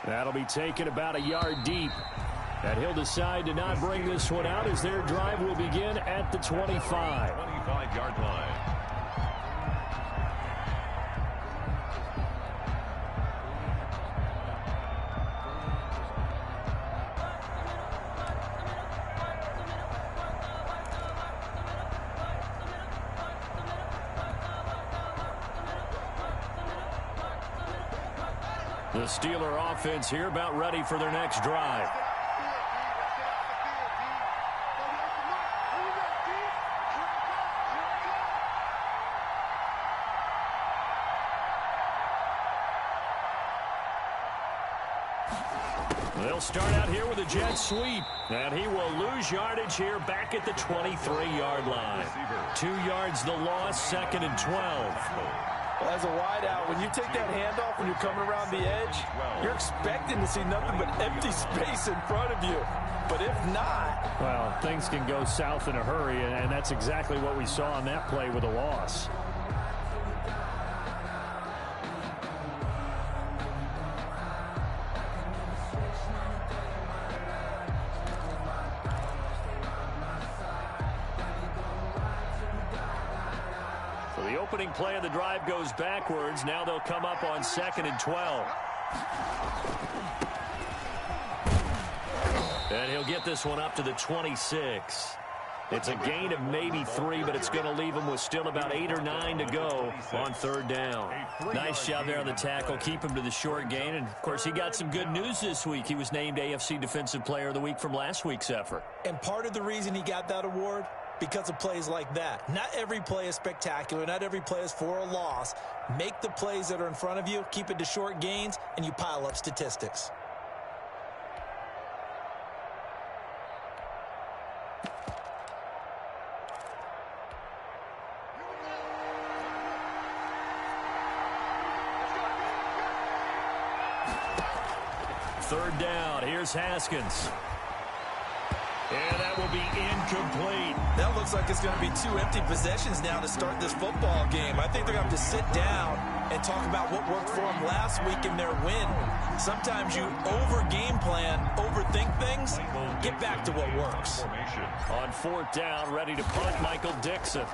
That'll be taken about a yard deep. And he'll decide to not bring this one out as their drive will begin at the 25. 25-yard line. The Steeler offense here about ready for their next drive. They'll start out here with a jet sweep, and he will lose yardage here back at the 23-yard line. 2 yards the loss, 2nd and 12. Well, as a wideout, when you take that handoff when you're coming around the edge, you're expecting to see nothing but empty space in front of you. But if not... Well, things can go south in a hurry, and that's exactly what we saw on that play with a loss. The opening play of the drive goes backwards. Now they'll come up on 2nd and 12. And he'll get this one up to the 26. It's a gain of maybe 3, but it's going to leave him with still about 8 or 9 to go on 3rd down. Nice job there on the tackle. Keep him to the short gain. And, of course, he got some good news this week. He was named AFC Defensive Player of the Week from last week's effort. And part of the reason he got that award, because of plays like that. Not every play is spectacular. Not every play is for a loss. Make the plays that are in front of you, keep it to short gains, and you pile up statistics. Third down. Here's Haskins. And that will be incomplete. That looks like it's going to be 2 empty possessions now to start this football game. I think they're going to have to sit down and talk about what worked for them last week in their win. Sometimes you over-game plan, overthink things. Get back to what works. On 4th down, ready to punt, Michael Dixon.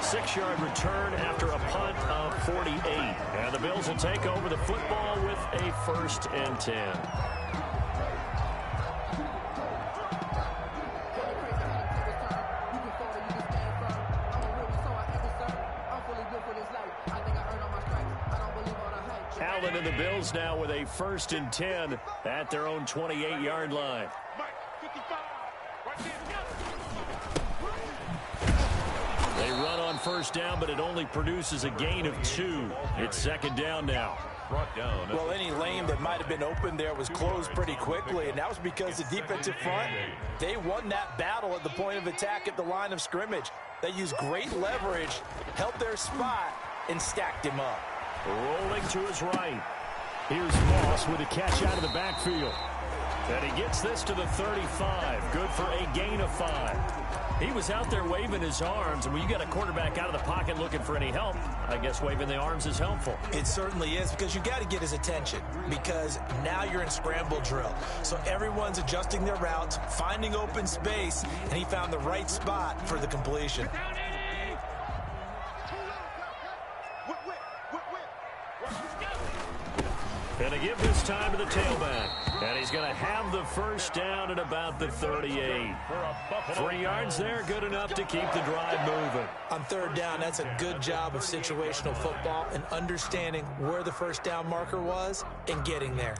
Six-yard return after a punt of 48. And the Bills will take over the football with a 1st and 10. Allen and the Bills now with a 1st and 10 at their own 28-yard line. They run on 1st down, but it only produces a gain of 2. It's 2nd down now. Well, any lane that might have been open there was closed pretty quickly, and that was because the defensive front, they won that battle at the point of attack at the line of scrimmage. They used great leverage, held their spot, and stacked him up. Rolling to his right. Here's Moss with a catch out of the backfield. And he gets this to the 35. Good for a gain of 5. He was out there waving his arms, and when you got a quarterback out of the pocket looking for any help, I guess waving the arms is helpful. It certainly is, because you got to get his attention, because now you're in scramble drill. So everyone's adjusting their routes, finding open space, and he found the right spot for the completion. And to give this time to the tailback. And he's going to have the 1st down at about the 38. 3 yards there, good enough to keep the drive moving. On 3rd down, that's a good job of situational football and understanding where the 1st down marker was and getting there.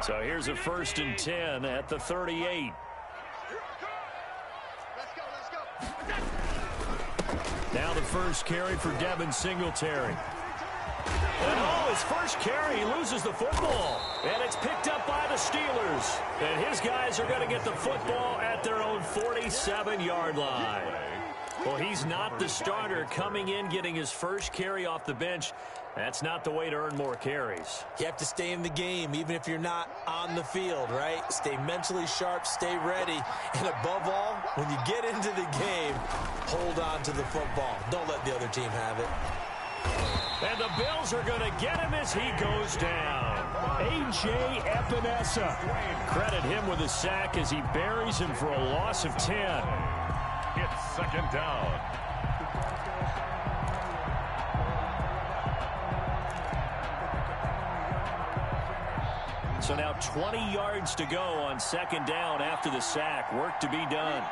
So here's a 1st and 10 at the 38. Now the first carry for Devin Singletary. And his first carry, he loses the football. And it's picked up by the Steelers. And his guys are going to get the football at their own 47-yard line. Well, he's not the starter coming in, getting his first carry off the bench. That's not the way to earn more carries. You have to stay in the game, even if you're not on the field, right? Stay mentally sharp, stay ready, and above all, when you get into the game, hold on to the football. Don't let the other team have it. And the Bills are going to get him as he goes down. A.J. Epinesa. Credit him with a sack as he buries him for a loss of 10. It's second down. So now 20 yards to go on second down after the sack. Work to be done.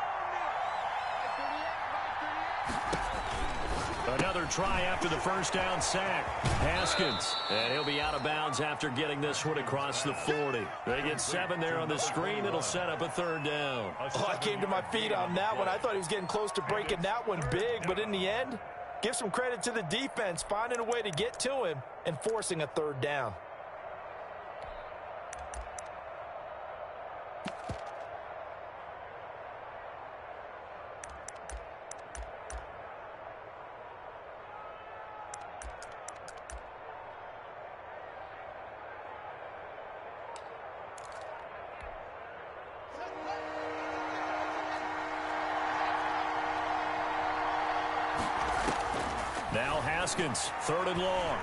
Another try after the first down sack. Haskins. And he'll be out of bounds after getting this one across the 40. They get 7 there on the screen. It'll set up a third down. Oh, I came to my feet on that one. I thought he was getting close to breaking that one big. But in the end, give some credit to the defense, finding a way to get to him and forcing a third down. Now Haskins, third and long.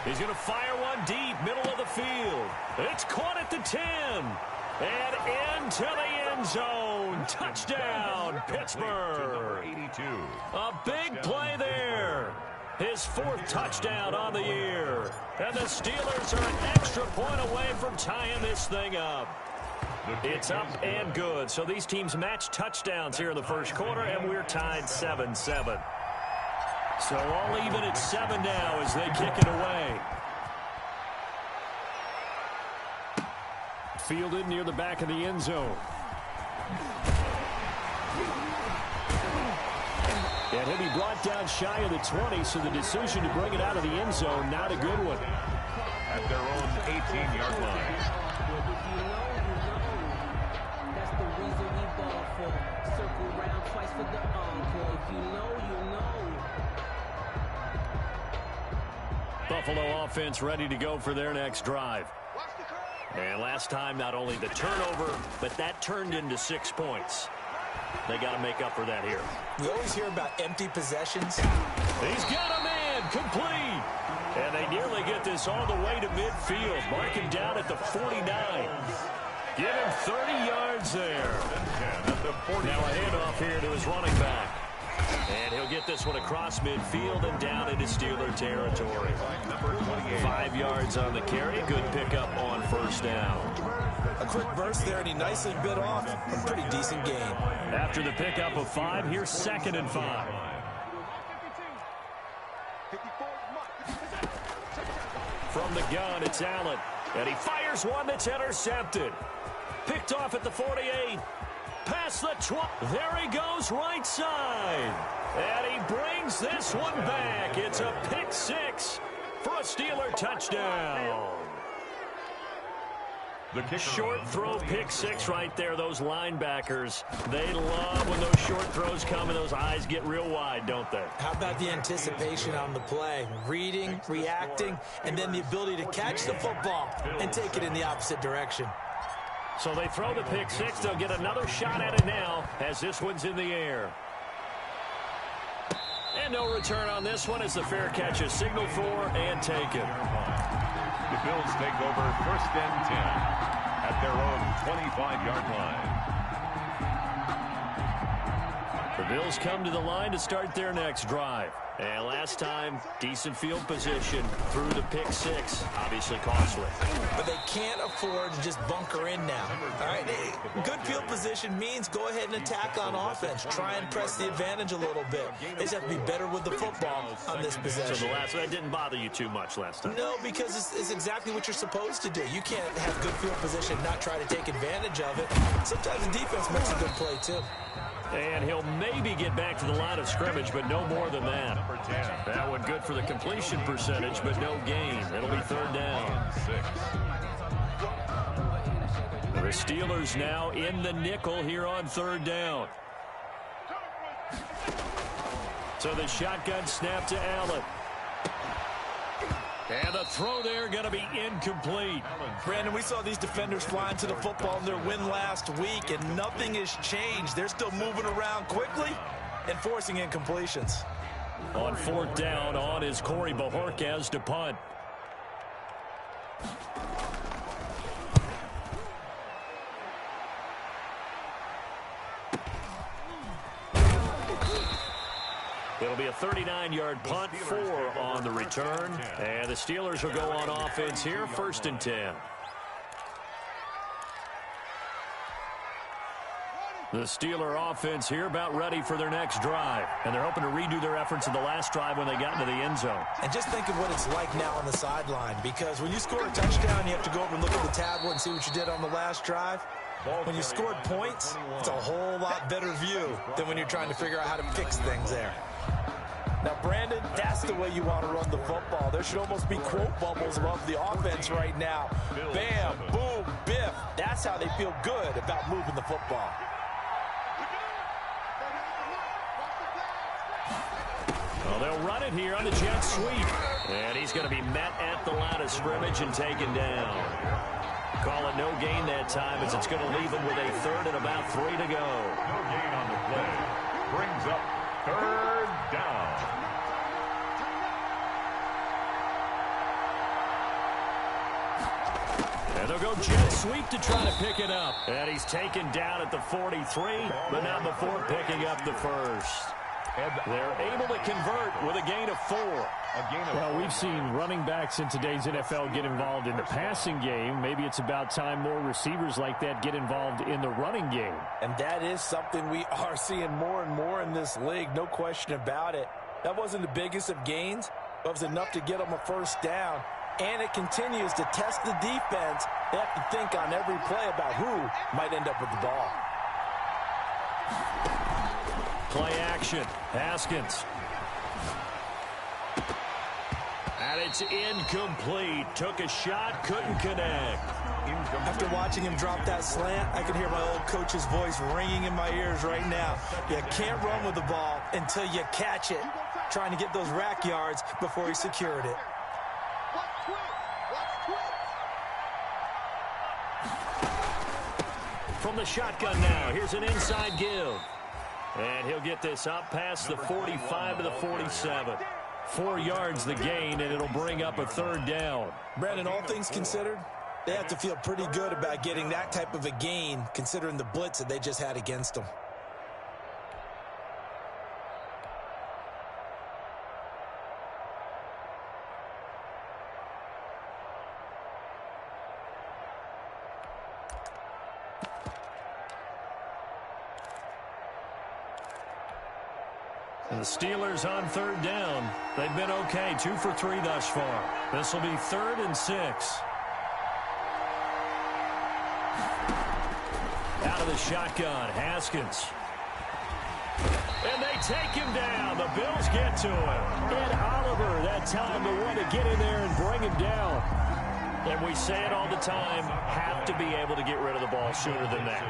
He's going to fire one deep, middle of the field. It's caught at the 10. And into the end zone. Touchdown, Pittsburgh. 82. A big play there. His 4th touchdown on the year. And the Steelers are an extra point away from tying this thing up. It's up and good. So these teams match touchdowns here in the first quarter, and we're tied 7-7. So all even at 7 now as they kick it away. Fielded near the back of the end zone. And he'll be brought down shy of the 20, so the decision to bring it out of the end zone, not a good one. At their own 18-yard line. That's the reason we ball for. Circle round twice for the encore. If you know, you know. Buffalo offense ready to go for their next drive. And last time, not only the turnover, but that turned into 6 points. They got to make up for that here. We always hear about empty possessions. He's got a man, complete. And they nearly get this all the way to midfield. Mark him down at the 49. Give him 30 yards there. Now a handoff here to his running back. And he'll get this one across midfield and down into Steeler territory. 5 yards on the carry. Good pickup on first down. A quick burst there, and he nicely bit off a pretty decent gain. After the pickup of 5, here's 2nd and 5. From the gun, it's Allen. And he fires one that's intercepted. Picked off at the 48. Past the 20. There he goes right side. And he brings this one back. It's a pick 6 for a Steeler touchdown. Short throw, pick 6 right there. Those linebackers, they love when those short throws come and those eyes get real wide, don't they? How about the anticipation on the play? Reading, reacting, and then the ability to catch the football and take it in the opposite direction. So they throw the pick 6. They'll get another shot at it now as this one's in the air. And no return on this one as the fair catch is signaled for and taken. The Bills take over 1st and 10 at their own 25-yard line. The Bills come to the line to start their next drive. And last time, decent field position through the pick 6. Obviously costly. But they can't afford to just bunker in now. All right, good field position means go ahead and attack on offense. Try and press the advantage a little bit. They just have to be better with the football on this possession. So that didn't bother you too much last time? No, because it's exactly what you're supposed to do. You can't have good field position and not try to take advantage of it. Sometimes the defense makes a good play, too. And he'll maybe get back to the line of scrimmage, but no more than that. That one good for the completion percentage, but no gain. It'll be 3rd down. The Steelers now in the nickel here on 3rd down. So the shotgun snap to Allen. And the throw there going to be incomplete. Brandon, we saw these defenders flying to the football in their win last week, and nothing has changed. They're still moving around quickly and forcing incompletions. On fourth down, on is Corey Bajorquez to punt. It'll be a 39-yard punt, 4 on the return. And the Steelers will go on offense here, 1st and 10. The Steeler offense here about ready for their next drive. And they're hoping to redo their efforts in the last drive when they got into the end zone. And just think of what it's like now on the sideline, because when you score a touchdown, you have to go over and look at the tablet and see what you did on the last drive. When you scored points, it's a whole lot better view than when you're trying to figure out how to fix things there. Now, Brandon, that's the way you want to run the football. There should almost be quote bubbles above the offense right now. Bam, boom, biff. That's how they feel good about moving the football. Well, they'll run it here on the jet sweep. And he's going to be met at the line of scrimmage and taken down. Call it no gain that time, as it's going to leave him with a 3rd and about 3 to go. No gain on the play. Brings up 3rd down. And they'll go jet sweep to try to pick it up. And he's taken down at the 43, but not before picking up the 1st. They're able to convert with a gain of 4. Well, we've seen running backs in today's NFL get involved in the passing game. Maybe it's about time more receivers like that get involved in the running game. And that is something we are seeing more and more in this league, no question about it. That wasn't the biggest of gains, but it was enough to get them a 1st down. And it continues to test the defense. They have to think on every play about who might end up with the ball. Play action. Haskins. And it's incomplete. Took a shot, couldn't connect. After watching him drop that slant, I can hear my old coach's voice ringing in my ears right now. You can't run with the ball until you catch it. Trying to get those rack yards before he secured it. From the shotgun now, here's an inside give. And he'll get this up past the 45 to the 47. 4 yards the gain, and it'll bring up a 3rd down. Brandon, all things considered, they have to feel pretty good about getting that type of a gain, considering the blitz that they just had against them. And the Steelers on 3rd down. They've been okay, 2 for 3 thus far. This will be 3rd and 6. Out of the shotgun, Haskins. And they take him down. The Bills get to him. Ed Oliver, that time the one to get in there and bring him down. And we say it all the time, have to be able to get rid of the ball sooner than that.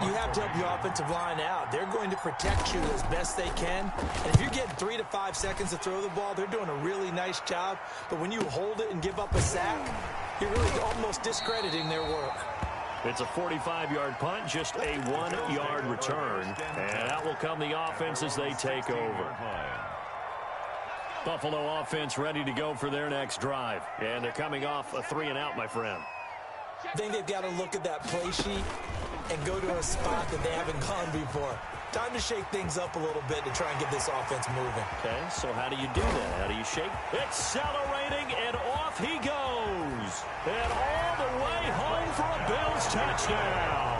You have to help your offensive line out. They're going to protect you as best they can. And if you're getting 3 to 5 seconds to throw the ball, they're doing a really nice job. But when you hold it and give up a sack, you're really almost discrediting their work. It's a 45-yard punt, just a 1-yard return. And out will come the offense as they take over. Buffalo offense ready to go for their next drive. And they're coming off a 3-and-out, my friend. I think they've got to look at that play sheet and go to a spot that they haven't gone before. Time to shake things up a little bit to try and get this offense moving. Okay, so how do you do that? How do you shake? Accelerating, and off he goes. And all the way home for a Bills touchdown.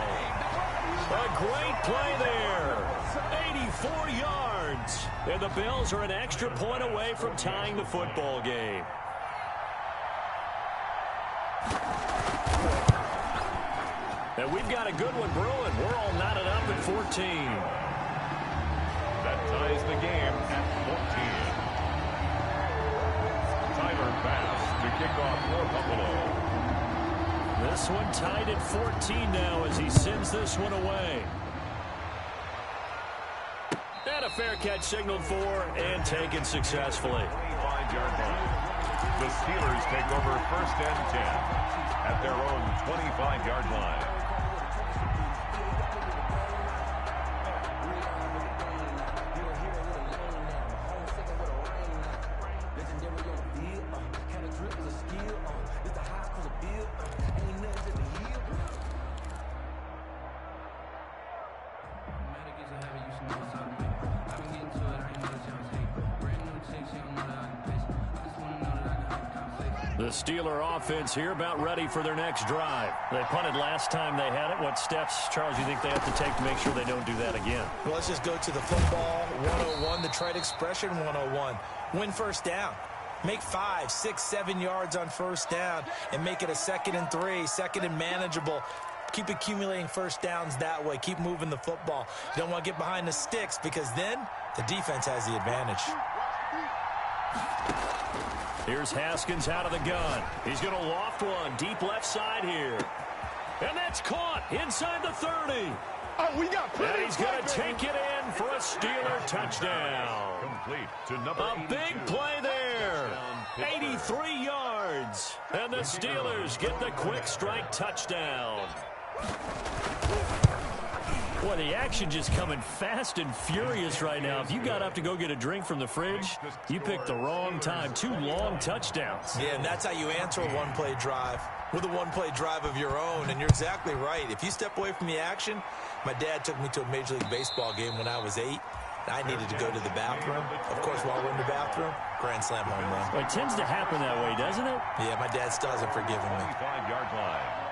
A great play there. 84 yards. And the Bills are an extra point away from tying the football game. And we've got a good one brewing. We're all knotted up at 14. That ties the game at 14. Tyler Bass to kick off for Buffalo. This one tied at 14 now as he sends this one away. And a fair catch signaled for and taken successfully. 25-yard line. The Steelers take over 1st and 10 at their own 25-yard line. The Steeler offense here about ready for their next drive. They punted last time they had it. What steps, Charles, do you think they have to take to make sure they don't do that again? Well, let's just go to the football 101, the trade expression 101. Win first down. Make 5, 6, 7 yards on first down and make it a 2nd and 3, 2nd and manageable. Keep accumulating first downs that way. Keep moving the football. You don't want to get behind the sticks because then the defense has the advantage. Here's Haskins out of the gun. He's going to loft one deep left side here. And that's caught inside the 30. Oh, we got and he's going to take it in for a Steeler touchdown. Complete to number a big play there. 83 yards. And the Steelers get the quick strike touchdown. Boy, the action just coming fast and furious right now. If you got up to go get a drink from the fridge, you picked the wrong time. 2 long touchdowns. Yeah, and that's how you answer a one-play drive, with a one-play drive of your own. And you're exactly right. If you step away from the action, my dad took me to a Major League Baseball game when I was 8. I needed to go to the bathroom. Of course, while we're in the bathroom, grand slam home run. Well, it tends to happen that way, doesn't it? Yeah, my dad still hasn't forgiven me. 25-yard line.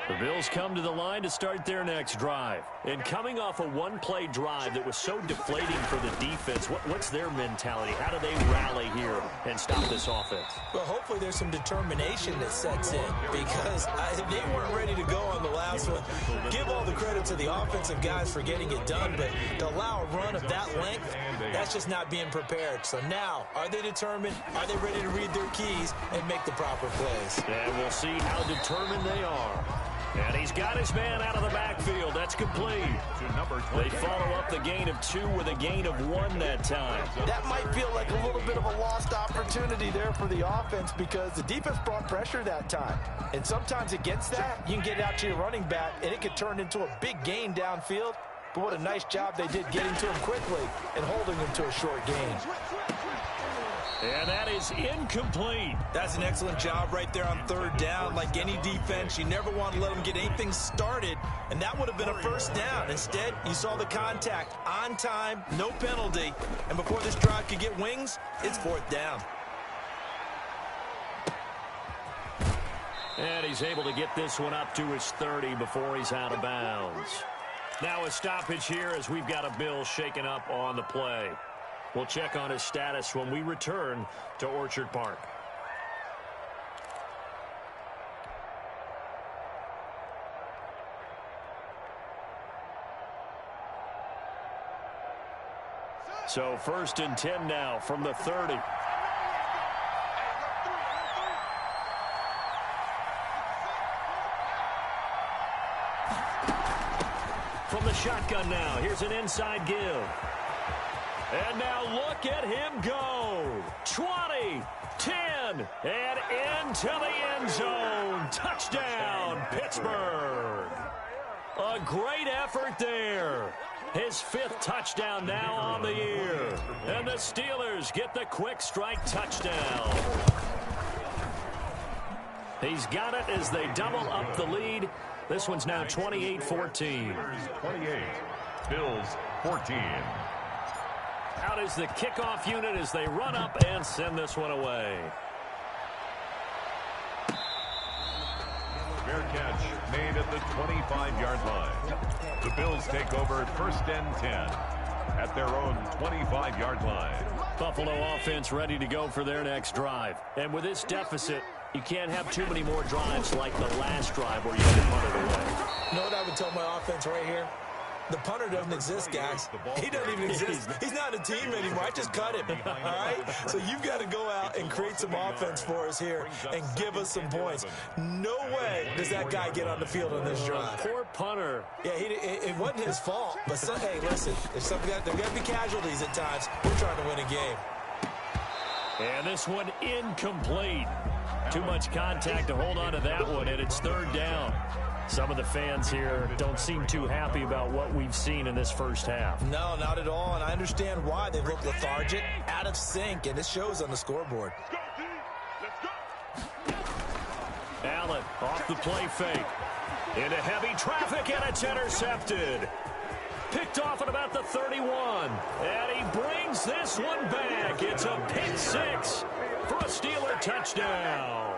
The Bills come to the line to start their next drive. And coming off a one-play drive that was so deflating for the defense, what's their mentality? How do they rally here and stop this offense? Well, hopefully there's some determination that sets in because they weren't ready to go on the last one. Give all the credit to the offensive guys for getting it done, but to allow a run of that length, that's just not being prepared. So now, are they determined? Are they ready to read their keys and make the proper plays? And we'll see how determined they are. And he's got his man out of the backfield. That's complete. They follow up the gain of 2 with a gain of 1 that time. That might feel like a little bit of a lost opportunity there for the offense because the defense brought pressure that time. And sometimes against that, you can get it out to your running back, and it could turn into a big gain downfield. But what a nice job they did getting to him quickly and holding him to a short gain. And that is incomplete. That's an excellent job right there on 3rd down. Like any defense, you never want to let them get anything started, and that would have been a first down. Instead, you saw the contact on time, no penalty, and before this drive could get wings, it's 4th down. And he's able to get this one up to his 30 before he's out of bounds. Now a stoppage here as we've got a Bill shaken up on the play. We'll check on his status when we return to Orchard Park. So 1st and 10 now from the 30. From the shotgun now, here's an inside give. And now look at him go. 20, 10, and into the end zone. Touchdown, Pittsburgh. A great effort there. His 5th touchdown now on the year. And the Steelers get the quick strike touchdown. He's got it as they double up the lead. This one's now 28-14. 28, Bills 14. Out is the kickoff unit as they run up and send this one away. Fair catch made at the 25-yard line. The Bills take over 1st and 10 at their own 25-yard line. Buffalo offense ready to go for their next drive. And with this deficit, you can't have too many more drives like the last drive where you had to punt it away. You know what I would tell my offense right here? The punter doesn't exist, guys. He doesn't even exist. He's not a team anymore. I just cut him, all right? So you've got to go out and create some offense for us here and give us some points. No way does that guy get on the field on this drive. Poor punter. Yeah, it wasn't his fault. But, hey, listen, there's got to be casualties at times. We're trying to win a game. And this one incomplete. Too much contact to hold on to that one, and it's third down. Some of the fans here don't seem too happy about what we've seen in this first half. No, not at all, and I understand why. They look lethargic, out of sync, and it shows on the scoreboard. Allen off the play fake. Into heavy traffic, and it's intercepted. Picked off at about the 31. And he brings this one back. It's a pick six for a Steeler touchdown.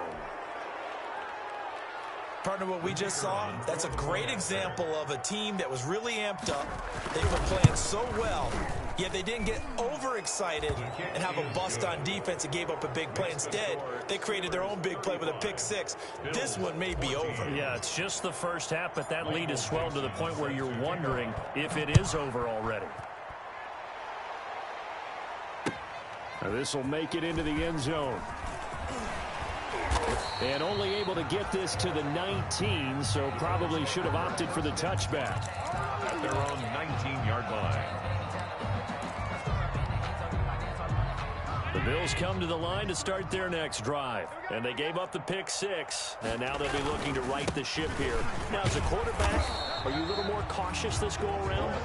Partner, what we just saw, that's a great example of a team that was really amped up. They were playing so well, yet they didn't get overexcited and have a bust on defense and gave up a big play. Instead, they created their own big play with a pick six. This one may be over. Yeah, it's just the first half, but that lead has swelled to the point where you're wondering if it is over already. Now this will make it into the end zone. And only able to get this to the 19, so probably should have opted for the touchback. At their own 19-yard line. The Bills come to the line to start their next drive. And they gave up the pick six. And now they'll be looking to right the ship here. Now, as a quarterback, are you a little more cautious this go-around?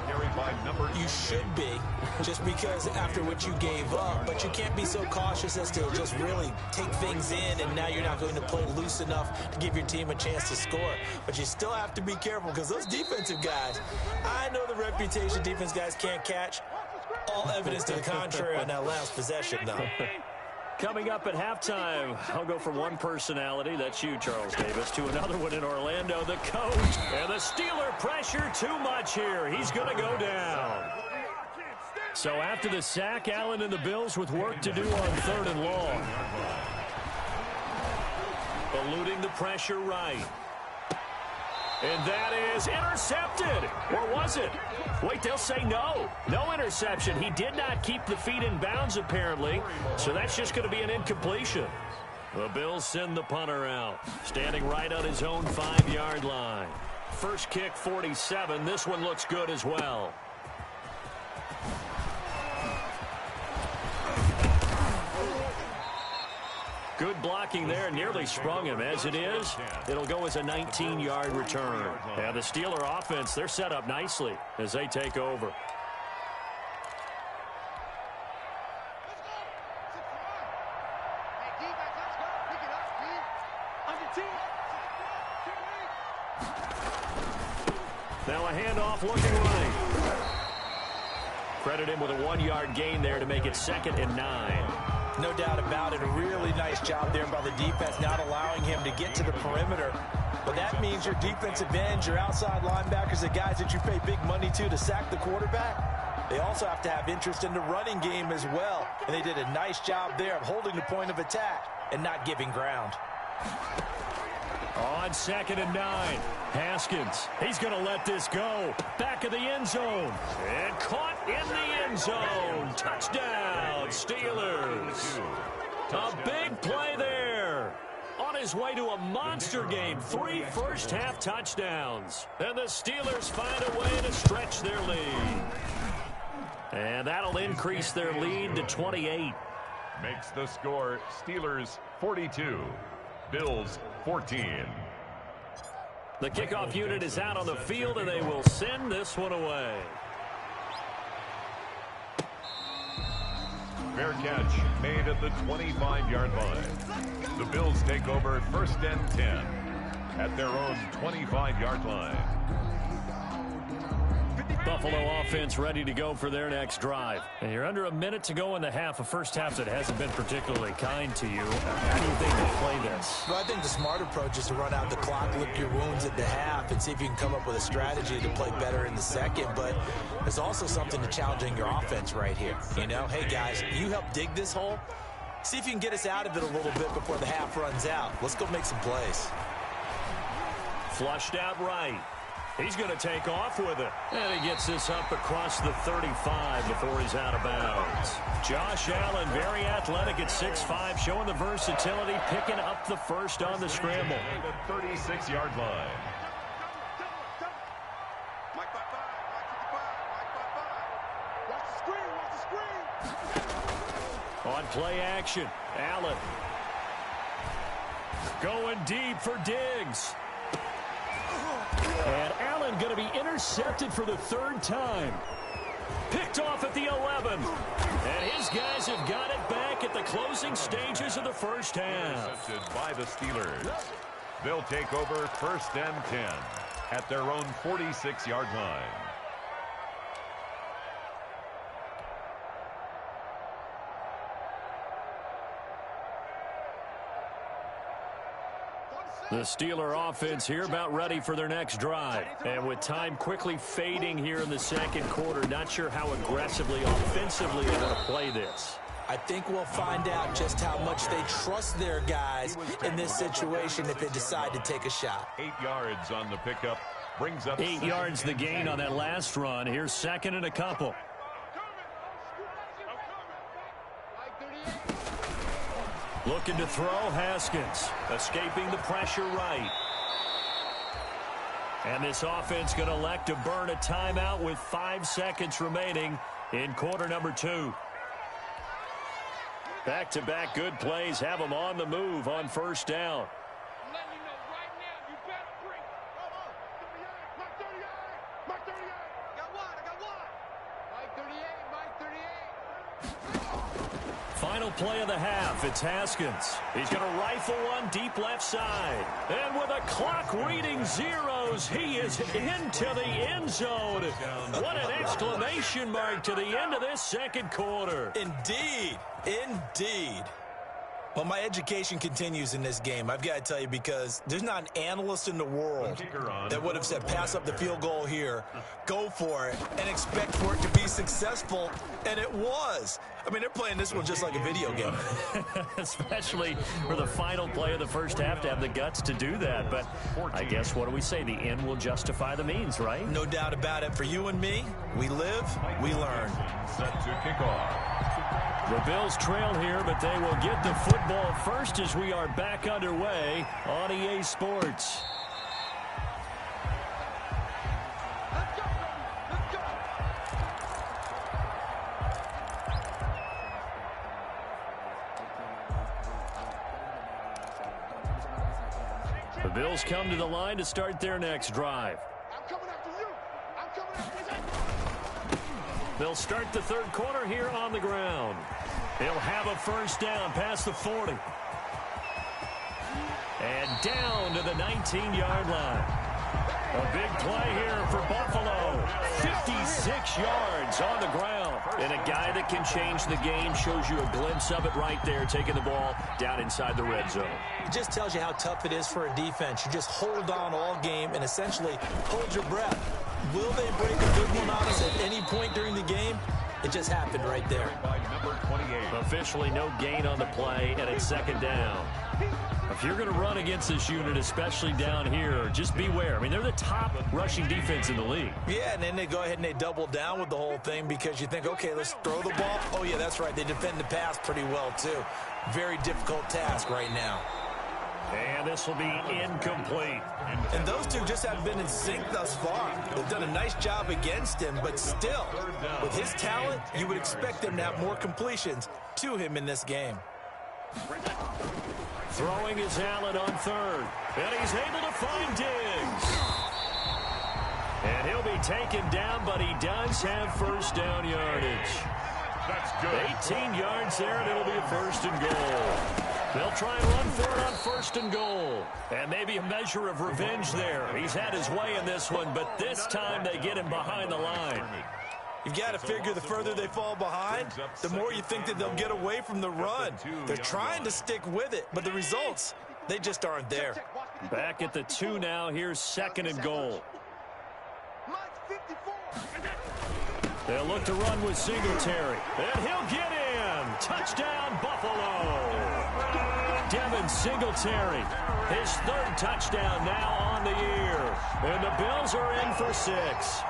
You should be, just because after what you gave up. But you can't be so cautious as to just really take things in, and now you're not going to play loose enough to give your team a chance to score. But you still have to be careful, because those defensive guys, I know the reputation defense guys can't catch. All evidence to the contrary on that last possession, though. Coming up at halftime, I'll go from one personality, that's you, Charles Davis, to another one in Orlando, the coach. And the Steeler pressure too much here. He's going to go down. So after the sack, Allen and the Bills with work to do on 3rd and long. Eluding the pressure right. And that is intercepted. Or was it? Wait, they'll say no. No interception. He did not keep the feet in bounds, apparently. So that's just going to be an incompletion. The Bills send the punter out. Standing right on his own 5-yard line. First kick, 47. This one looks good as well. Good blocking there, nearly sprung him. As it is, it'll go as a 19-yard return. And the Steeler offense, they're set up nicely as they take over. Now a handoff looking right. Credit him with a 1-yard gain there to make it 2nd and 9. No doubt about it. A really nice job there by the defense, not allowing him to get to the perimeter. But that means your defensive ends, your outside linebackers, the guys that you pay big money to sack the quarterback, they also have to have interest in the running game as well. And they did a nice job there of holding the point of attack and not giving ground. On 2nd and 9, Haskins, he's going to let this go. Back of the end zone. And caught in the end zone. Touchdown, Steelers. A big play there. On his way to a monster game. 3 first-half touchdowns. And the Steelers find a way to stretch their lead. And that'll increase their lead to 28. Makes the score Steelers 42. Bills 14. The kickoff unit is out on the field, and they will send this one away. Fair catch made at the 25-yard line. The Bills take over 1st and 10 at their own 25-yard line. Buffalo offense ready to go for their next drive. And you're under a minute to go in the half, a first half that hasn't been particularly kind to you. How do you think they play this? Well, I think the smart approach is to run out the clock, lick your wounds at the half, and see if you can come up with a strategy to play better in the second. But there's also something to challenging your offense right here. You know, hey, guys, you help dig this hole. See if you can get us out of it a little bit before the half runs out. Let's go make some plays. Flushed out right. He's going to take off with it. And he gets this up across the 35 before he's out of bounds. Josh Allen, very athletic at 6'5", showing the versatility, picking up the first on the scramble. The 36-yard line. On play action, Allen. Going deep for Diggs. And Allen going to be intercepted for the third time. Picked off at the 11. And his guys have got it back at the closing stages of the first half. Intercepted by the Steelers. They'll take over 1st and 10 at their own 46-yard line. The Steeler offense here about ready for their next drive. And with time quickly fading here in the second quarter, not sure how aggressively, offensively they're going to play this. I think we'll find out just how much they trust their guys in this situation if they decide to take a shot. 8 yards on the pickup. Brings up 8 yards the gain on that last run. Here's second and a couple. Looking to throw, Haskins. Escaping the pressure right. And this offense going to elect to burn a timeout with 5 seconds remaining in quarter number 2. Back-to-back good plays have them on the move on first down. Final play of the half, it's Haskins. He's going to rifle one deep left side. And with a clock reading zeros, he is into the end zone. What an exclamation mark to the end of this second quarter. Indeed. Indeed. Well, my education continues in this game. I've got to tell you, because there's not an analyst in the world that would have said pass up the field goal here, go for it, and expect for it to be successful, and it was. I mean, they're playing this one just like a video game. Especially for the final play of the first half to have the guts to do that. But I guess, what do we say? The end will justify the means, right? No doubt about it. For you and me, we live, we learn. Set to kick off. The Bills trail here, but they will get the football first as we are back underway on EA Sports. The Bills come to the line to start their next drive. They'll start the third quarter here on the ground. They'll have a first down past the 40. And down to the 19-yard line. A big play here for Buffalo. 56 yards on the ground. And a guy that can change the game, shows you a glimpse of it right there, taking the ball down inside the red zone. It just tells you how tough it is for a defense. You just hold on all game and essentially hold your breath. Will they break a good one on us at any point during the game? It just happened right there. By number 28. Officially no gain on the play, and it's second down. If you're going to run against this unit, especially down here, just beware. I mean, they're the top rushing defense in the league. Yeah, and then they go ahead and they double down with the whole thing because you think, okay, let's throw the ball. Oh, yeah, that's right. They defend the pass pretty well, too. Very difficult task right now. And this will be incomplete. And those two just haven't been in sync thus far. They've done a nice job against him, but still, with his talent, you would expect them to have more completions to him in this game. Throwing is Allen on third. And he's able to find Diggs. And he'll be taken down, but he does have first down yardage. That's good. 18 yards there, and it'll be a first and goal. They'll try and run for it on first and goal. And maybe a measure of revenge there. He's had his way in this one, but this time they get him behind the line. You've got to figure the further they fall behind, the more you think that they'll get away from the run. They're trying to stick with it, but the results, they just aren't there. Back at the 2 now. Here's second and goal. They'll look to run with Singletary. And he'll get in. Touchdown, Buffalo. Devin Singletary. His third touchdown now on the year. And the Bills are in for 6.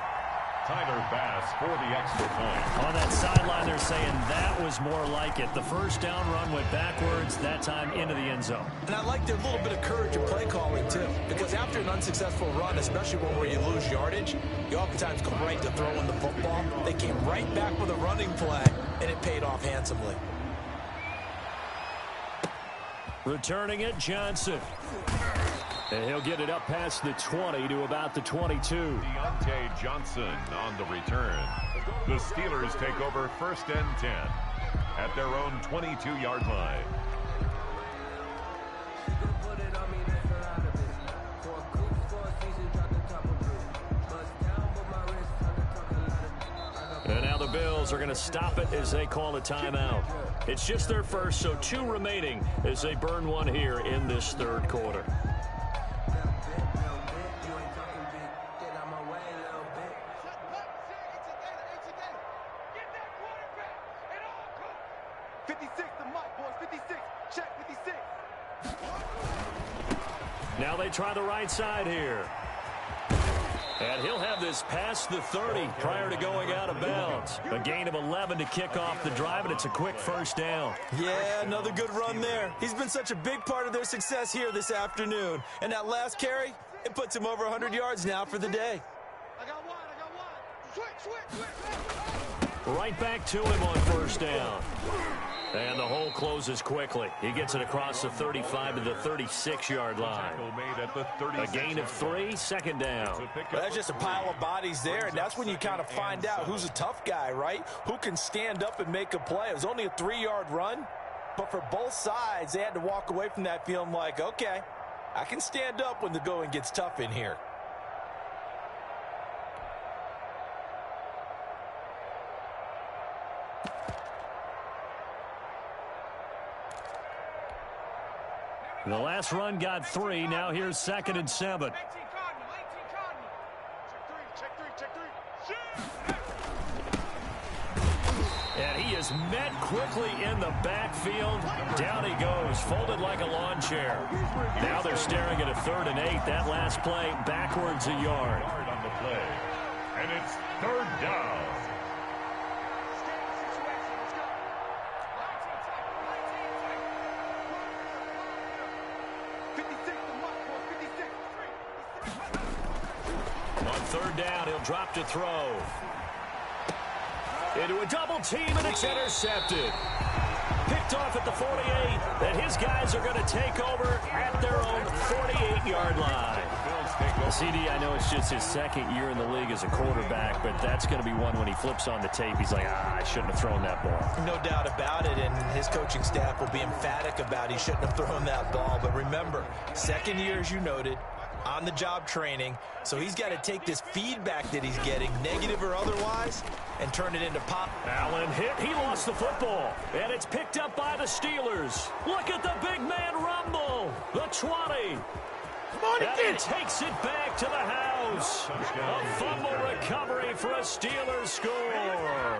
Tyler Bass for the extra point. On that sideline, they're saying that was more like it. The first down run went backwards, that time into the end zone. And I like their little bit of courage in play calling, too. Because after an unsuccessful run, especially one where you lose yardage, you oftentimes go right to throwing the football. They came right back with a running play, and it paid off handsomely. Returning it, Johnson. And he'll get it up past the 20 to about the 22. Deontay Johnson on the return. The Steelers take over 1st and 10 at their own 22-yard line. And now the Bills are going to stop it as they call a timeout. It's just their first, so 2 remaining as they burn one here in this third quarter. Now they try the right side here. And he'll have this past the 30 prior to going out of bounds. A gain of 11 to kick off the drive, and it's a quick first down. Yeah, another good run there. He's been such a big part of their success here this afternoon. And that last carry, it puts him over 100 yards now for the day. I got one. Switch. Right back to him on first down. And the hole closes quickly. He gets it across the 35 to the 36-yard line. A gain of 3, second down. Well, that's just a pile of bodies there, and that's when you kind of find out who's a tough guy, right? Who can stand up and make a play. It was only a 3-yard run, but for both sides, they had to walk away from that feeling like, okay, I can stand up when the going gets tough in here. The last run got 3. Now here's 2nd and 7. And he is met quickly in the backfield. Down he goes, folded like a lawn chair. Now they're staring at a 3rd and 8. That last play backwards a yard. On the play. And it's 3rd down. On 3rd down, he'll drop to throw. Into a double team, and it's intercepted. Picked off at the 48, and his guys are going to take over at their own 48-yard line. CD, I know it's just his 2nd year in the league as a quarterback, but that's going to be one when he flips on the tape. He's like, I shouldn't have thrown that ball. No doubt about it, and his coaching staff will be emphatic about he shouldn't have thrown that ball. But remember, 2nd year, as you noted, on-the-job training, so he's got to take this feedback that he's getting, negative or otherwise, and turn it into pop. Allen hit. He lost the football, and it's picked up by the Steelers. Look at the big man rumble. The 20. And he takes it back to the house. A fumble recovery for a Steelers score.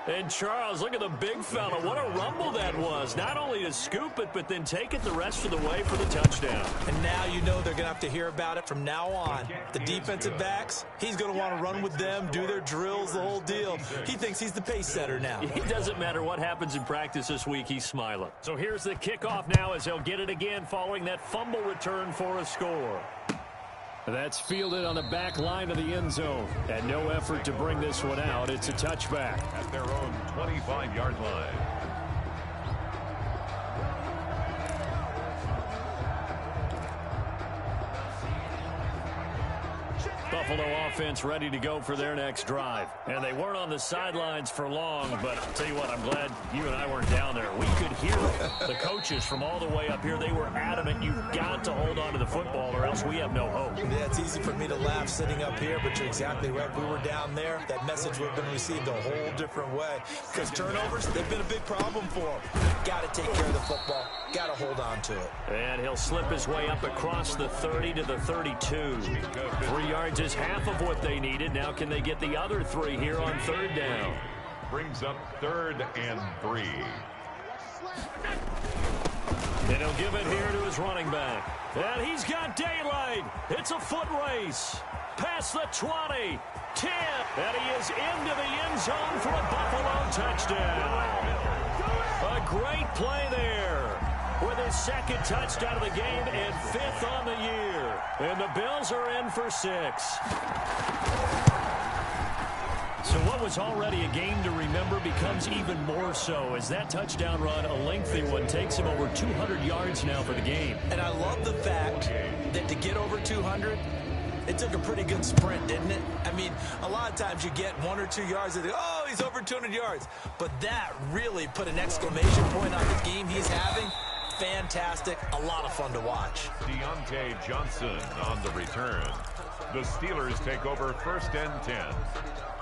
And Charles, look at the big fella. What a rumble that was. Not only to scoop it, but then take it the rest of the way for the touchdown. And now you know they're going to have to hear about it from now on. The defensive backs, he's going to want to run with them, do their drills, the whole deal. He thinks he's the pace setter now. It doesn't matter what happens in practice this week, he's smiling. So here's the kickoff now as they'll get it again following that fumble return for a score. That's fielded on the back line of the end zone. And no effort to bring this one out. It's a touchback. At their own 25-yard line. Buffalo offense ready to go for their next drive. And they weren't on the sidelines for long, but I'll tell you what, I'm glad you and I weren't down there. We could hear the coaches from all the way up here. They were adamant, you've got to hold on to the football or else we have no hope. Yeah, it's easy for me to laugh sitting up here, but you're exactly right. If we were down there, that message would have been received a whole different way. Because turnovers, they've been a big problem for them. Got to take care of the football. Got to hold on to it. And he'll slip his way up across the 30 to the 32. 3 yards is half of what they needed. Now can they get the other 3 here on 3rd down? Brings up 3rd and 3. And he'll give it here to his running back. And he's got daylight. It's a foot race. Past the 20, 10. And he is into the end zone for a Buffalo touchdown. A great play there with his second touchdown of the game and 5th on the year. And the Bills are in for 6. So what was already a game to remember becomes even more so as that touchdown run, a lengthy one, takes him over 200 yards now for the game. And I love the fact that to get over 200, it took a pretty good sprint, didn't it? I mean, a lot of times you get 1 or 2 yards and they go, oh, he's over 200 yards. But that really put an exclamation point on the game he's having. Fantastic. A lot of fun to watch. Deontay Johnson on the return. The Steelers take over 1st and 10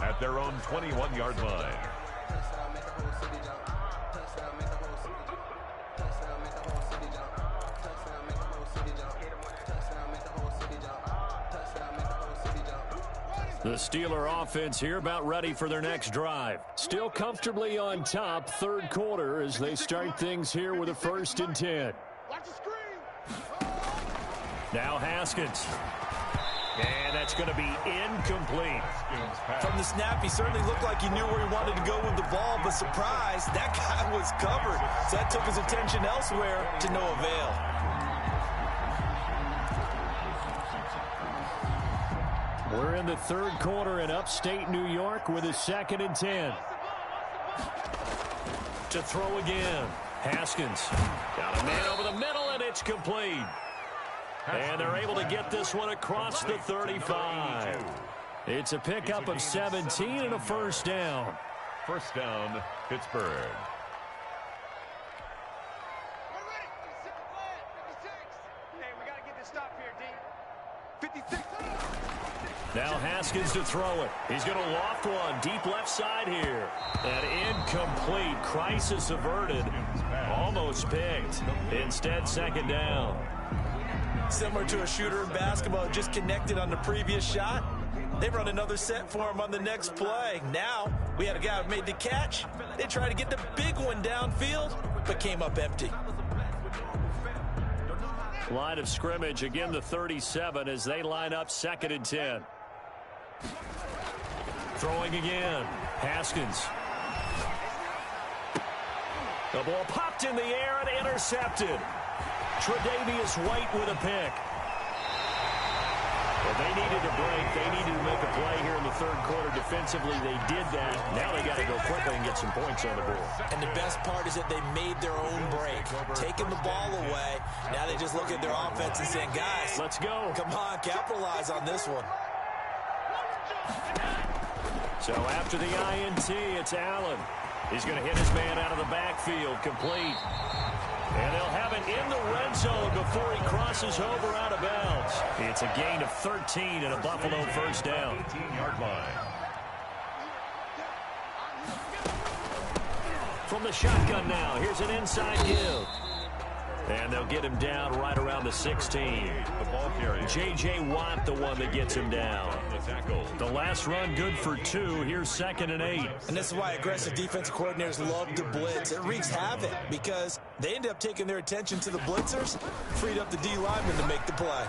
at their own 21-yard line. The Steeler offense here about ready for their next drive. Still comfortably on top, 3rd quarter as they start things here with a 1st and 10. Now Haskins. And that's going to be incomplete. From the snap, he certainly looked like he knew where he wanted to go with the ball, but surprise, that guy was covered. So that took his attention elsewhere to no avail. We're in the 3rd quarter in upstate New York with a 2nd and 10. To throw again. Haskins. Got a man over the middle, and it's complete. And they're able to get this one across the 35. It's a pickup of 17 and a 1st down. 1st down, Pittsburgh. Now Haskins to throw it. He's going to loft one deep left side here. And incomplete. Crisis averted. Almost picked. Instead, 2nd down. Similar to a shooter in basketball, just connected on the previous shot. They run another set for him on the next play. Now, we had a guy who made the catch. They tried to get the big one downfield, but came up empty. Line of scrimmage, again the 37 as they line up 2nd and 10. Throwing again. Haskins. The ball popped in the air and intercepted. Tre'Davious White with a pick. Well, they needed a break. They needed to make a play here in the 3rd quarter. Defensively, they did that. Now they got to go quickly and get some points on the board. And the best part is that they made their own break. Taking the ball away. Now they just look at their offense and saying, guys, let's go. Come on, capitalize on this one. So after the INT, it's Allen. He's going to hit his man out of the backfield, complete. And they'll have it in the red zone before he crosses over out of bounds. It's a gain of 13 and a Buffalo 1st down. 18-yard line. From the shotgun now, here's an inside give. And they'll get him down right around the 16. The ball carrier. J.J. Watt, the one that gets him down. The last run good for 2. Here's 2nd and 8. And this is why aggressive defensive coordinators love to blitz. It wreaks havoc because they end up taking their attention to the blitzers, freed up the D lineman to make the play.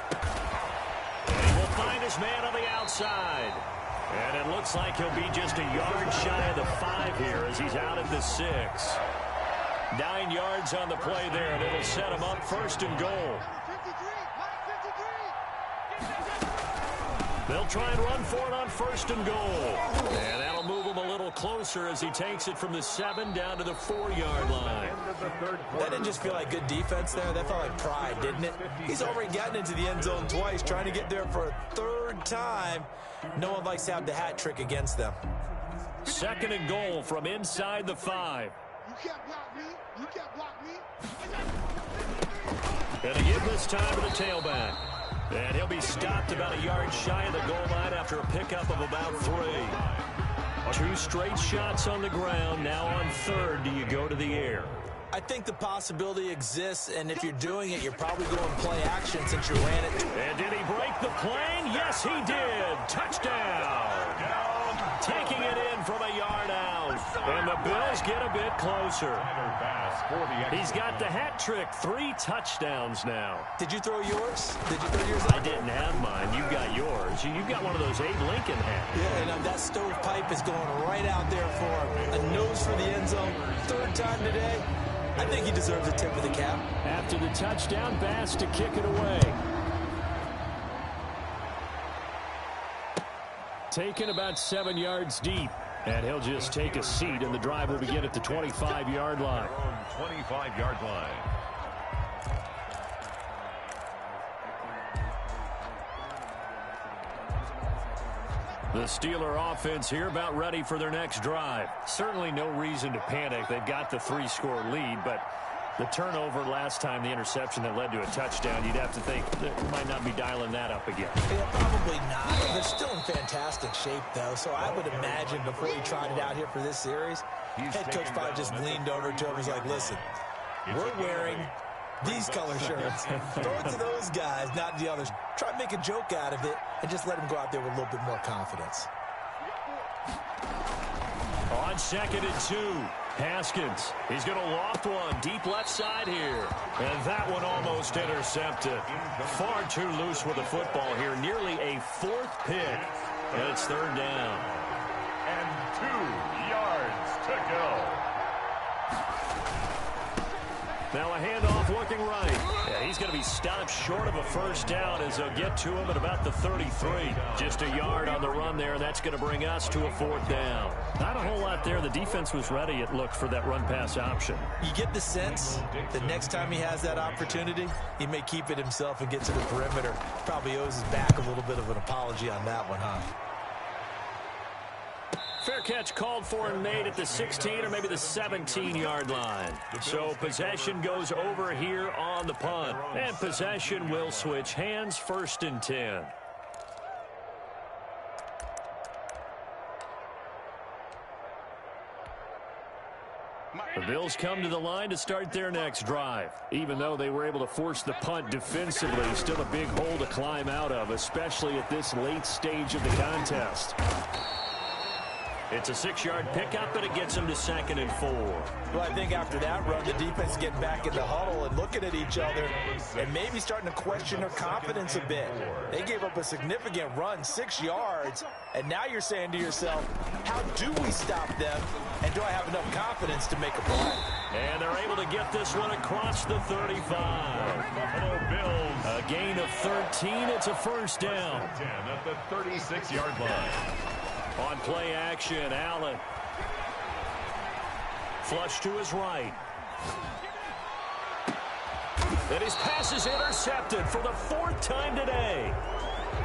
And he will find his man on the outside. And it looks like he'll be just a yard shy of the 5 here as he's out at the 6. 9 yards on the play there, and it'll set him up 1st and goal. They'll try and run for it on 1st and goal. And that'll move him a little closer as he takes it from the 7 down to the 4-yard line. That didn't just feel like good defense there. That felt like pride, didn't it? He's already gotten into the end zone twice, trying to get there for a 3rd time. No one likes to have the hat trick against them. 2nd and goal from inside the 5. You can't block me. You can't block me. And a give this time to the tailback. And he'll be stopped about a yard shy of the goal line after a pickup of about 3. 2 straight shots on the ground. Now on 3rd, do you go to the air? I think the possibility exists, and if you're doing it, you're probably going play action since you ran it. And did he break the plane? Yes, he did. Touchdown. Taking it in from a yard out. And the Bills get a bit closer. He's got the hat trick. 3 touchdowns now. Did you throw yours? I didn't have mine. You got yours. You got one of those Abe Lincoln hats. Yeah, and that stovepipe is going right out there for him. A nose for the end zone. 3rd time today. I think he deserves a tip of the cap. After the touchdown, Bass to kick it away. Taken about 7 yards deep. And he'll just take a seat, and the drive will begin at the 25-yard line. 25-yard line. The Steeler offense here about ready for their next drive. Certainly no reason to panic. They've got the 3-score lead, but the turnover last time, the interception that led to a touchdown, you'd have to think they might not be dialing that up again. Yeah, probably not. They're still in fantastic shape, though, so I would imagine before he trotted out here for this series, head coach probably just leaned over to him and was like, listen, we're wearing these color shirts. Throw it to those guys, not the others. Try to make a joke out of it and just let him go out there with a little bit more confidence. On 2nd and 2, Haskins. He's going to loft one deep left side here. And that one almost intercepted. Far too loose with the football here. Nearly a 4th pick. And it's 3rd down. And 2 yards to go. Now a handoff looking right. Yeah, he's going to be stopped short of a 1st down as they'll get to him at about the 33. Just a yard on the run there. That's going to bring us to a 4th down. Not a whole lot there. The defense was ready, it looked, for that run-pass option. You get the sense that next time he has that opportunity, he may keep it himself and get to the perimeter. Probably owes his back a little bit of an apology on that one, huh? Fair catch called for and made at the 16 or maybe the 17-yard line. So possession goes over here on the punt. And possession will switch hands. 1st and 10. The Bills come to the line to start their next drive. Even though they were able to force the punt defensively, still a big hole to climb out of, especially at this late stage of the contest. It's a 6-yard pickup, and it gets them to 2nd and 4. Well, I think after that run, the defense is getting back in the huddle and looking at each other and maybe starting to question their confidence a bit. They gave up a significant run, 6 yards, and now you're saying to yourself, how do we stop them, and do I have enough confidence to make a play? And they're able to get this one across the 35. Buffalo Bills. A gain of 13. It's a 1st down. 10 at the 36-yard line. On play action, Allen. Flush to his right. And his pass is intercepted for the 4th time today.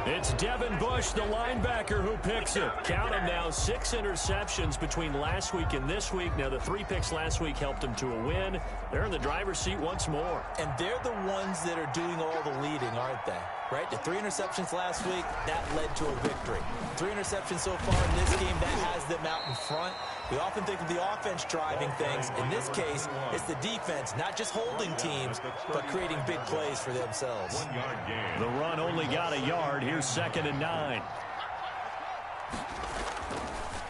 It's Devin Bush, the linebacker, who picks it. Count them now, 6 interceptions between last week and this week. Now, the 3 picks last week helped him to a win. They're in the driver's seat once more. And they're the ones that are doing all the leading, aren't they? Right? The 3 interceptions last week, that led to a victory. 3 interceptions so far in this game, that has them out in front. We often think of the offense driving things. In this case, it's the defense, not just holding teams, but creating big plays for themselves. 1 yard gain. The run only got a yard. Here's 2nd and 9.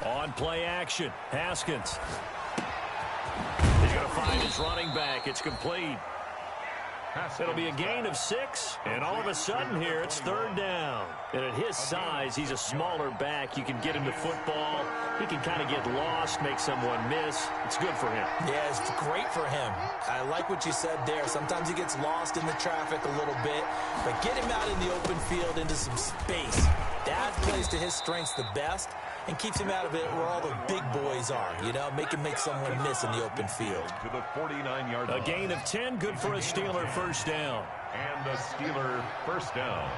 On play action, Haskins. He's going to find his running back. It's complete. It'll be a gain of 6, and all of a sudden here, it's 3rd down. And at his size, he's a smaller back. You can get him to football. He can kind of get lost, make someone miss. It's good for him. Yeah, it's great for him. I like what you said there. Sometimes he gets lost in the traffic a little bit, but get him out in the open field into some space. That plays to his strengths the best and keeps him out of it where all the big boys are, you know, make someone miss in the open field. To the 49-yard line. A gain of 10, good for a Steeler 1st down. And a Steeler 1st down.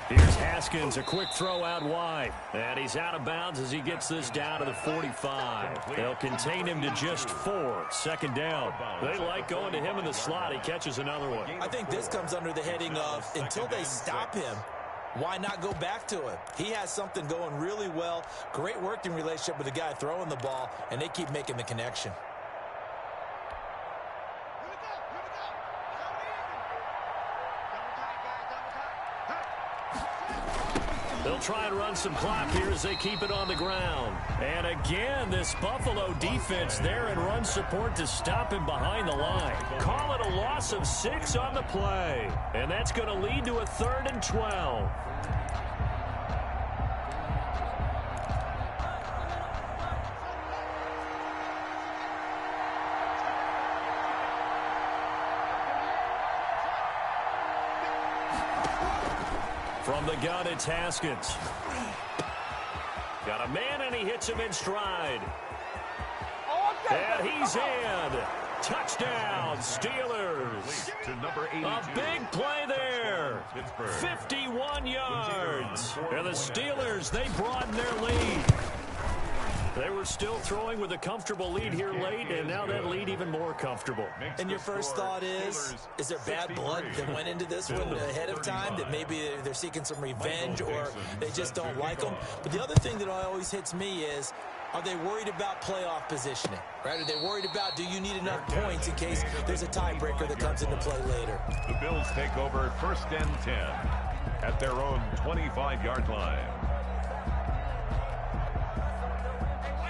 Here's Haskins, a quick throw out wide. And he's out of bounds as he gets this down to the 45. They'll contain him to just 4. 2nd down. They like going to him in the slot. He catches another one. I think this comes under the heading of until they stop him, why not go back to him? He has something going really well. Great working relationship with the guy throwing the ball, and they keep making the connection. The They'll try and run some clock here as they keep it on the ground. And again, this Buffalo defense there in run support to stop him behind the line. Call it a loss of 6 on the play. And that's going to lead to a 3rd and 12. From the gun, it's Haskins. Got a man, and he hits him in stride. And he's in. Touchdown, Steelers. A big play there. 51 yards. And the Steelers, they broaden their lead. They were still throwing with a comfortable lead here late, and now that lead even more comfortable. And your first thought is there bad blood that went into this one ahead of time, that maybe they're seeking some revenge or they just don't like them? But the other thing that always hits me is, are they worried about playoff positioning? Right? Are they worried about, do you need enough points in case there's a tiebreaker that comes into play later? The Bills take over 1st and 10 at their own 25-yard line.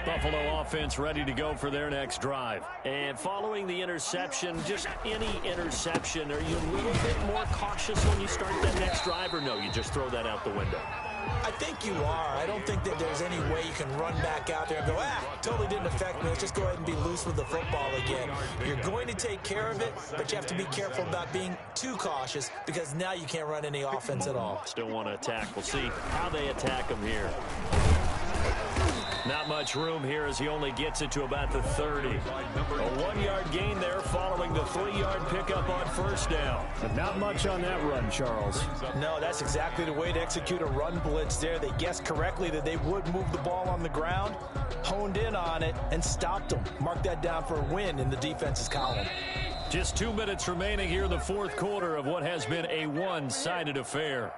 Buffalo offense ready to go for their next drive. And following the interception, just any interception, are you a little bit more cautious when you start that next drive, or no, you just throw that out the window? I think you are. I don't think that there's any way you can run back out there and go, totally didn't affect me. Let's just go ahead and be loose with the football again. You're going to take care of it, but you have to be careful about being too cautious because now you can't run any offense at all. Still want to attack. We'll see how they attack him here. Not much room here as he only gets it to about the 30. A 1-yard gain there following the 3-yard pickup on 1st down. But not much on that run, Charles. No, that's exactly the way to execute a run blitz there. They guessed correctly that they would move the ball on the ground, honed in on it, and stopped them. Mark that down for a win in the defense's column. Just 2 minutes remaining here in the 4th quarter of what has been a one-sided affair.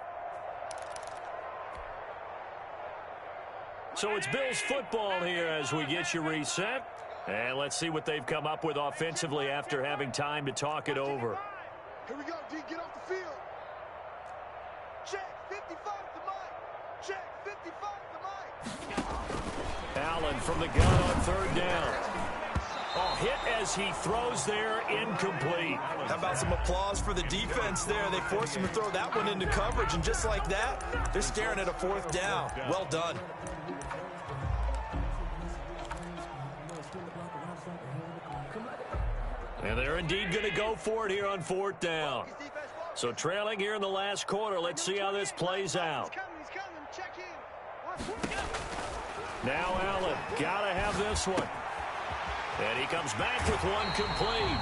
So it's Bills football here as we get you reset. And let's see what they've come up with offensively after having time to talk it over. Here we go, D. Get off the field. Check 55 to Mike. Check 55 to Mike. Allen from the gun on 3rd down. Oh, hit as he throws there, incomplete. How about some applause for the defense there? They forced him to throw that one into coverage, and just like that, they're staring at a 4th down. Well done. And they're indeed going to go for it here on 4th down. So trailing here in the last quarter. Let's see how this plays out. Now Allen, got to have this one. And he comes back with one complete.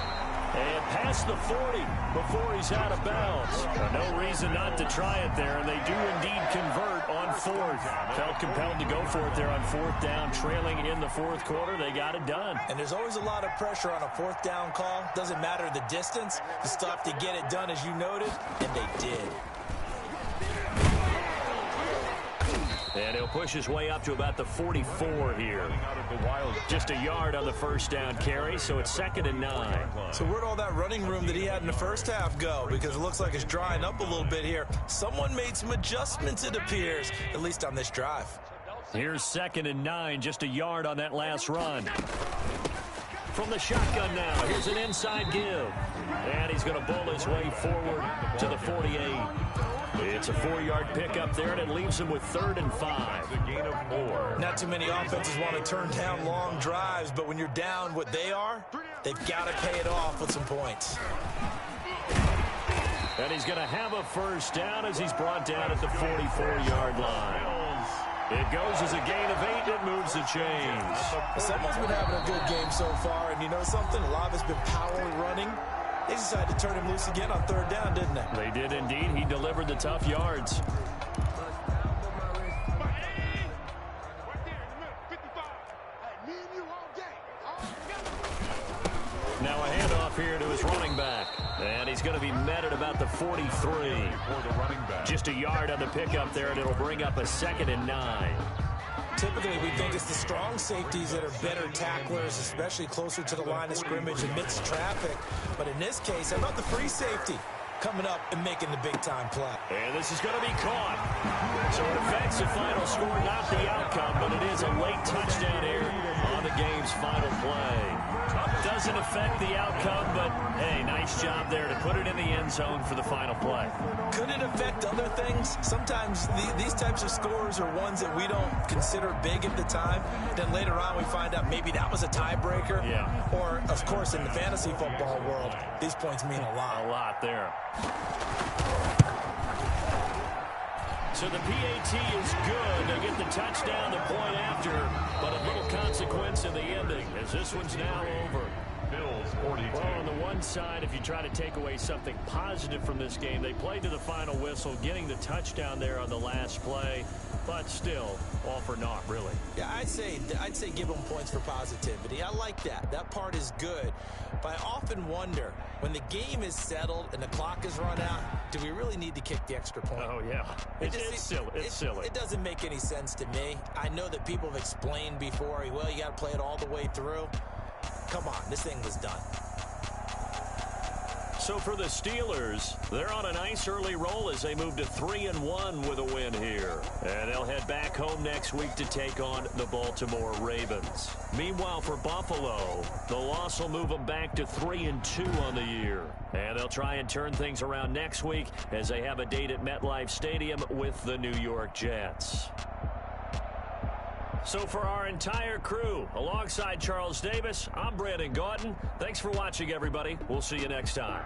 And past the 40 before he's out of bounds. No reason not to try it there, and they do indeed convert on 4th. Felt compelled to go for it there on 4th down, trailing in the 4th quarter. They got it done. And there's always a lot of pressure on a 4th down call. Doesn't matter the distance. You still have to get it done, as you noted, and they did. And he'll push his way up to about the 44 here. Just a yard on the 1st down carry, so it's 2nd and 9. So where'd all that running room that he had in the first half go? Because it looks like it's drying up a little bit here. Someone made some adjustments, it appears, at least on this drive. Here's 2nd and 9, just a yard on that last run. From the shotgun now, here's an inside give. And he's going to bowl his way forward to the 48. It's a 4-yard pickup there, and it leaves him with 3rd and 5. A gain of 4. Not too many offenses want to turn down long drives, but when you're down what they are, they've got to pay it off with some points. And he's going to have a 1st down as he's brought down at the 44-yard line. It goes as a gain of 8. It moves the chains. Someone's been having a good game so far, and you know something? A lot of it's been power running. They decided to turn him loose again on 3rd down, didn't they? They did indeed. He delivered the tough yards. Now a handoff here to his running back. And he's going to be met at about the 43. Just a yard on the pickup there, and it'll bring up a 2nd and 9. Typically, we think it's the strong safeties that are better tacklers, especially closer to the line of scrimmage amidst traffic. But in this case, how about the free safety? coming up and making the big-time play. And this is going to be caught. So it affects the final score, not the outcome, but it is a late touchdown here on the game's final play. Doesn't affect the outcome, but, hey, nice job there to put it in the end zone for the final play. Could it affect other things? Sometimes these types of scores are ones that we don't consider big at the time. Then later on we find out maybe that was a tiebreaker. Yeah. Or, of course, in the fantasy football world, these points mean a lot. A lot there. So the PAT is good. They get the touchdown, the point after, but a little consequence in the ending as this one's now over. Bills 42. Well, on the one side, if you try to take away something positive from this game, they played to the final whistle, getting the touchdown there on the last play, but still, all for naught, really. Yeah, I'd say give them points for positivity. I like that. That part is good. But I often wonder, when the game is settled and the clock is run out, do we really need to kick the extra point? Oh, yeah. It's silly. It's silly. It doesn't make any sense to me. I know that people have explained before, well, you got to play it all the way through. Come on, this thing was done. So for the Steelers, they're on a nice early roll as they move to 3-1 with a win here. And they'll head back home next week to take on the Baltimore Ravens. Meanwhile, for Buffalo, the loss will move them back to 3-2 on the year. And they'll try and turn things around next week as they have a date at MetLife Stadium with the New York Jets. So for our entire crew, alongside Charles Davis, I'm Brandon Gaudin. Thanks for watching, everybody. We'll see you next time.